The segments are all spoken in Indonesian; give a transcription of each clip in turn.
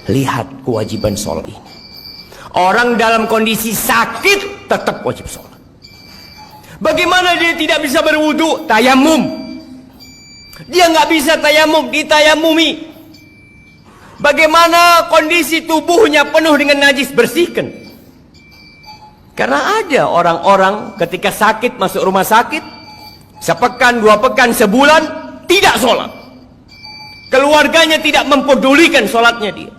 Lihat kewajiban sholat ini. Orang dalam kondisi sakit tetap wajib sholat. Bagaimana dia tidak bisa berwudu? Tayamum. Dia nggak bisa tayamum, ditayamumi. Bagaimana kondisi tubuhnya penuh dengan najis? Bersihkan. Karena ada orang-orang ketika sakit masuk rumah sakit, sepekan, 2 pekan, sebulan tidak sholat. Keluarganya tidak mempedulikan sholatnya dia.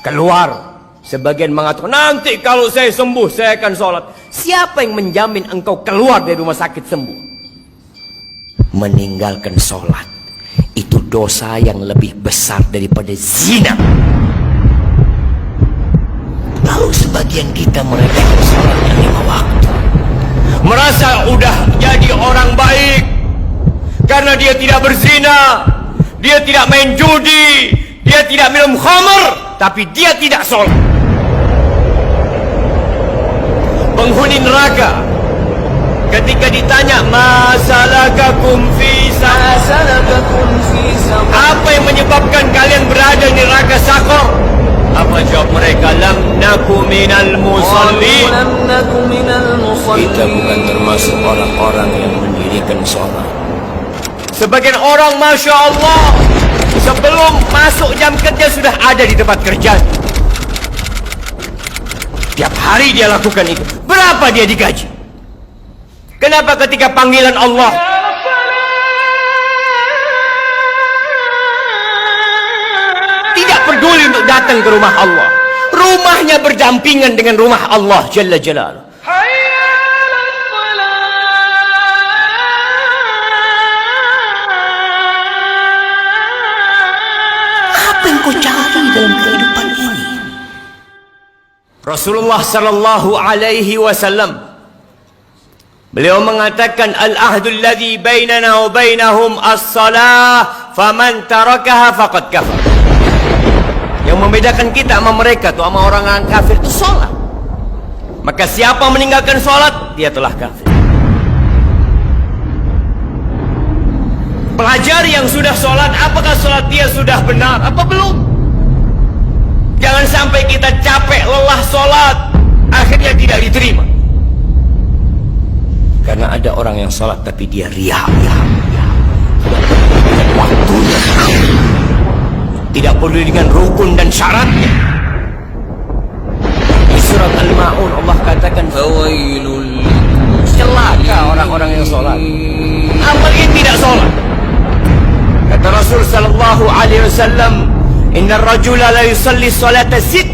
Keluar, sebagian mengatakan, nanti kalau saya sembuh saya akan sholat. Siapa yang menjamin engkau keluar dari rumah sakit sembuh? Meninggalkan sholat itu dosa yang lebih besar daripada zina. Lalu sebagian kita mereka sholatnya 5 waktu, merasa udah jadi orang baik karena dia tidak berzina, dia tidak main judi, dia tidak minum khamr, tapi dia tidak sholat. Penghuni neraka ketika ditanya masalakakum fi saqar, apa yang menyebabkan kalian berada di neraka Sakor? Apa jawab mereka? Lam naku minal musallin. Kita bukan termasuk orang-orang yang mendirikan sholat. Sebagian orang Masya Allah sebelum masuk jam kerja sudah ada di tempat kerja. Tiap hari dia lakukan itu. Berapa dia digaji? Kenapa ketika panggilan Allah tidak peduli untuk datang ke rumah Allah? Rumahnya berdampingan dengan rumah Allah Jalla Jalaluh. Apa yang kau cari dalam kehidupan ini? Rasulullah sallallahu alaihi wasallam beliau mengatakan al-ahdul ladzi bainana wa bainahum as-salah faman tarakaha faqad kafar. Yang membedakan kita sama mereka tuh, sama orang-orang kafir itu salat. Maka siapa meninggalkan salat, dia telah kafir. Pelajari yang sudah salat, apakah salat dia sudah benar apa belum? Jangan sampai kita capek lelah salat akhirnya tidak diterima. Karena ada orang yang salat tapi dia riya. Waktunya tidak peduli dengan rukun dan syaratnya. Di surat Al-Ma'un Allah katakan, fawailul, celaka orang-orang yang salat apalagi tidak salat. Kata Rasul sallallahu alaihi wasallam, innar rajula la yusalli salata 60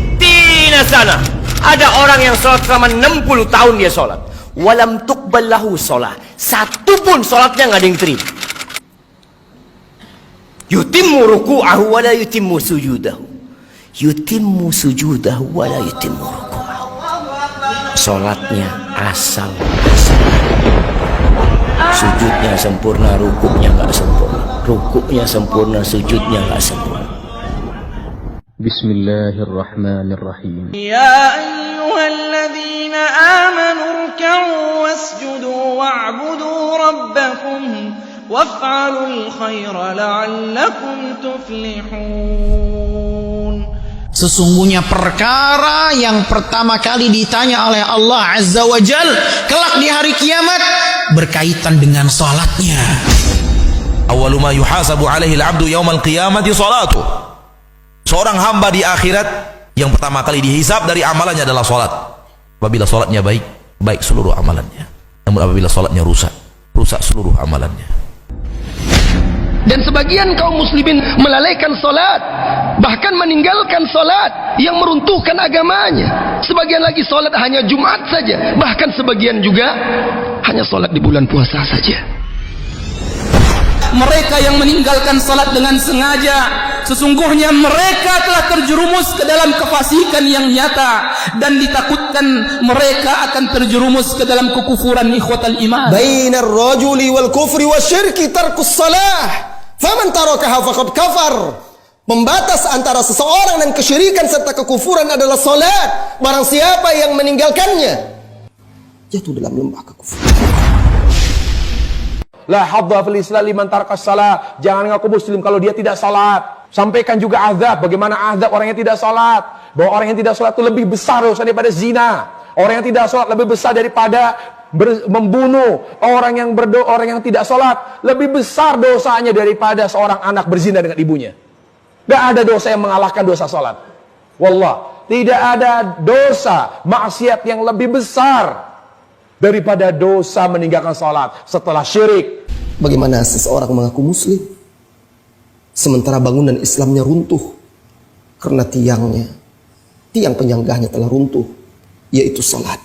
sana. Ada orang yang salat selama 60 tahun dia salat, walam tuqbal lahu shalah, satu pun salatnya enggak ada yang terima. Yutimmu ruku'ahu wa la yutimmu sujudahu. Yutimmu sujudahu wa la yutimmu ruku'ahu. Salatnya asal. Sujudnya sempurna, rukuknya enggak sempurna. Rukuknya sempurna, sujudnya enggak sempurna. Bismillahirrahmanirrahim. Ya ayyuhalladzina amanu ruk'u wasjudu wa'budu rabbakum waf'alul khaira la'allakum tuflihun. Sesungguhnya perkara yang pertama kali ditanya oleh Allah Azza wa Jal kelak di hari kiamat berkaitan dengan salatnya. Awwalu ma yuhasabu alaihi al-'abdu yaumal qiyamati salatu. Seorang hamba di akhirat yang pertama kali dihisab dari amalannya adalah salat. Apabila salatnya baik, baik seluruh amalannya. Namun apabila salatnya rusak, rusak seluruh amalannya. Dan sebagian kaum muslimin melalaikan salat, bahkan meninggalkan salat yang meruntuhkan agamanya. Sebagian lagi salat hanya Jumat saja, bahkan sebagian juga hanya salat di bulan puasa saja. Mereka yang meninggalkan salat dengan sengaja, sesungguhnya mereka telah terjerumus ke dalam kefasikan yang nyata, dan ditakutkan mereka akan terjerumus ke dalam kekufuran ikhwatal iman. Bainar rajuli wal kufri wasyirki tarkus salah, faman tarakaha faqad kafar. Pembatas antara seseorang dan kesyirikan serta kekufuran adalah salat. Barang siapa yang meninggalkannya, jatuh dalam lembah kekufuran. La hadza fil Islam liman tarakas salat. Jangan ngaku muslim kalau dia tidak salat. Sampaikan juga azab, bagaimana azab orang yang tidak sholat. Bahwa orang yang tidak sholat itu lebih besar dosa daripada zina. Orang yang tidak sholat lebih besar daripada membunuh. Orang yang tidak sholat lebih besar dosanya daripada seorang anak berzina dengan ibunya. Gak ada dosa yang mengalahkan dosa sholat. Wallah, tidak ada dosa maksiat yang lebih besar daripada dosa meninggalkan sholat setelah syirik. Bagaimana seseorang mengaku muslim sementara bangunan Islamnya runtuh karena tiang penyanggahnya telah runtuh, yaitu salat.